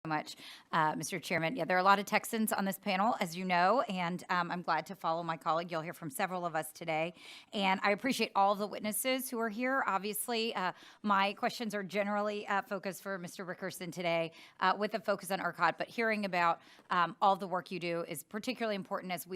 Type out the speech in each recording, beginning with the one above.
much, Mr. Chairman. Yeah, there are a lot of Texans on this panel, as you know, and I'm glad to follow my colleague. You'll hear from several of us today. And I appreciate all of the witnesses who are here. Obviously, my questions are generally focused for Mr. Rickerson today with a focus on ERCOT, but hearing about all the work you do is particularly important as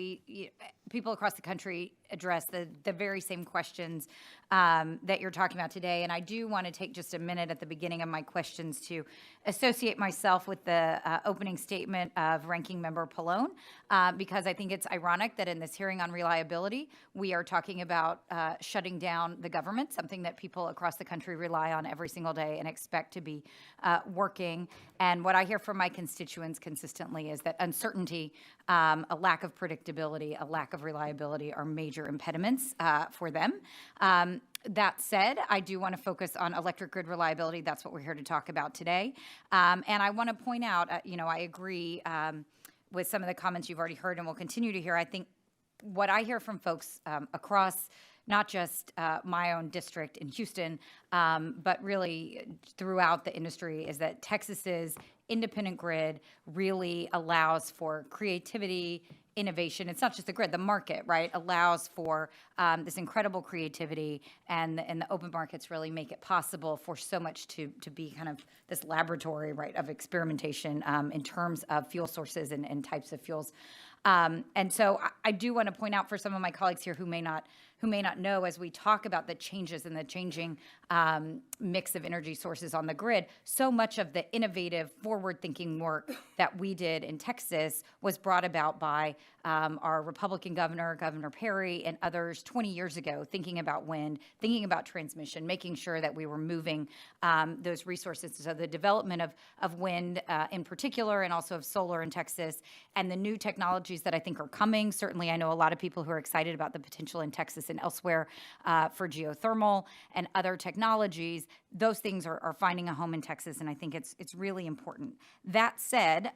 people across the country address the very same questions that you're talking about today. And I do want to take just a minute at the beginning of my questions to associate myself with the opening statement of Ranking Member Pallone, because I think it's ironic that in this hearing on reliability, we are talking about shutting down the government, something that people across the country rely on every single day and expect to be working. And what I hear from my constituents consistently is that uncertainty, a lack of predictability, a lack of reliability are major impediments for them. That said, I do want to focus on electric grid reliability. That's what we're here to talk about today. And I want to point out, I agree with some of the comments you've already heard and will continue to hear. I think what I hear from folks across not just my own district in Houston, but really throughout the industry is that Texas's independent grid really allows for creativity, innovation. It's not just the grid, the market, right, allows for this incredible creativity, and the open markets really make it possible for so much to be kind of this laboratory, right, of experimentation in terms of fuel sources and types of fuels. And so I do want to point out for some of my colleagues here who may not know, as we talk about the changes and the changing mix of energy sources on the grid, so much of the innovative, forward-thinking work that we did in Texas was brought about by our Republican governor, Governor Perry, and others 20 years ago, thinking about wind, thinking about transmission, making sure that we were moving those resources. So the development of wind in particular, and also of solar in Texas, and the new technologies that I think are coming. Certainly, I know a lot of people who are excited about the potential in Texas and elsewhere for geothermal and other technologies. Those things are finding a home in Texas, and I think it's really important. That said,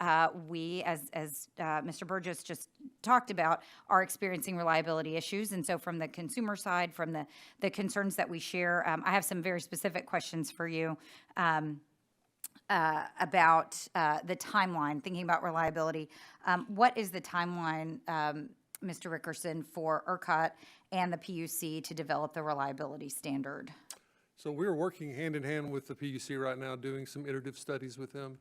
we, as Mr. Burgess just talked about, are experiencing reliability issues. And so from the consumer side, from the concerns that we share, I have some very specific questions for you about the timeline, thinking about reliability. What is the timeline, Mr. Rickerson, for ERCOT and the PUC to develop the reliability standard? So we're working hand in hand with the PUC right now, doing some iterative studies with them.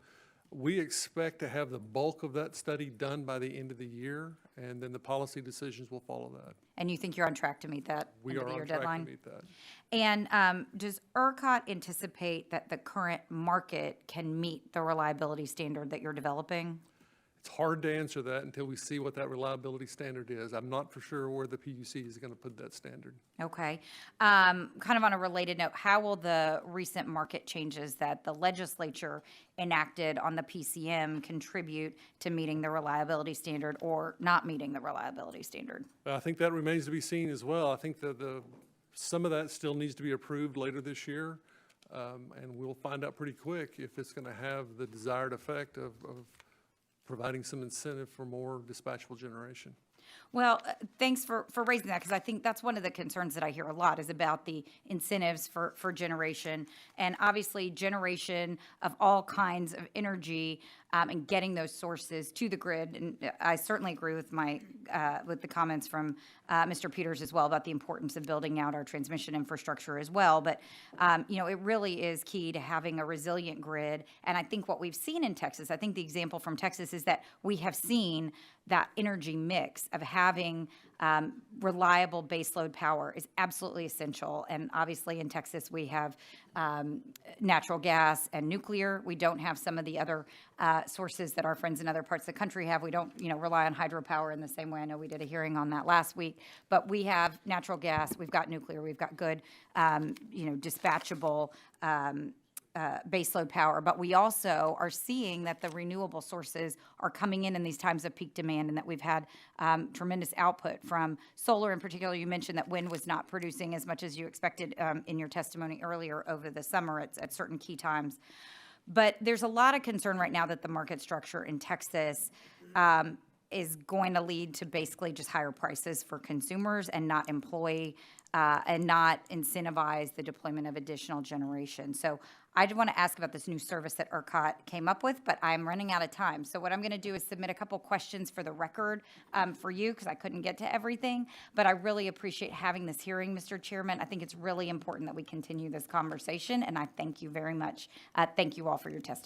We expect to have the bulk of that study done by the end of the year, and then the policy decisions will follow that. And you think you're on track to meet that We are on track to meet that. And does ERCOT anticipate that the current market can meet the reliability standard that you're developing? It's hard to answer that until we see what that reliability standard is. I'm not for sure where the PUC is going to put that standard. Okay. Kind of on a related note, how will the recent market changes that the legislature enacted on the PCM contribute to meeting the reliability standard or not meeting the reliability standard? I think that remains to be seen as well. I think that some of that still needs to be approved later this year, and we'll find out pretty quick if it's going to have the desired effect of providing some incentive for more dispatchable generation. Well, thanks for raising that, because I think that's one of the concerns that I hear a lot is about the incentives for generation, and obviously generation of all kinds of energy and getting those sources to the grid. And I certainly agree with with the comments from Mr. Peters as well about the importance of building out our transmission infrastructure as well. But it really is key to having a resilient grid. And I think what we've seen in Texas, I think the example from Texas is that we have seen that energy mix of having reliable baseload power is absolutely essential. And obviously in Texas, we have natural gas and nuclear. We don't have some of the other sources that our friends in other parts of the country have. We don't, rely on hydropower in the same way. I know we did a hearing on that last week, but we have natural gas, we've got nuclear, we've got good, dispatchable baseload power, but we also are seeing that the renewable sources are coming in these times of peak demand, and that we've had tremendous output from solar in particular. You mentioned that wind was not producing as much as you expected in your testimony earlier over the summer at certain key times. But there's a lot of concern right now that the market structure in Texas is going to lead to basically just higher prices for consumers and not employ and not incentivize the deployment of additional generation. So I did want to ask about this new service that ERCOT came up with, but I'm running out of time. So what I'm going to do is submit a couple questions for the record for you, because I couldn't get to everything. But I really appreciate having this hearing, Mr. Chairman. I think it's really important that we continue this conversation, and I thank you very much. Thank you all for your testimony.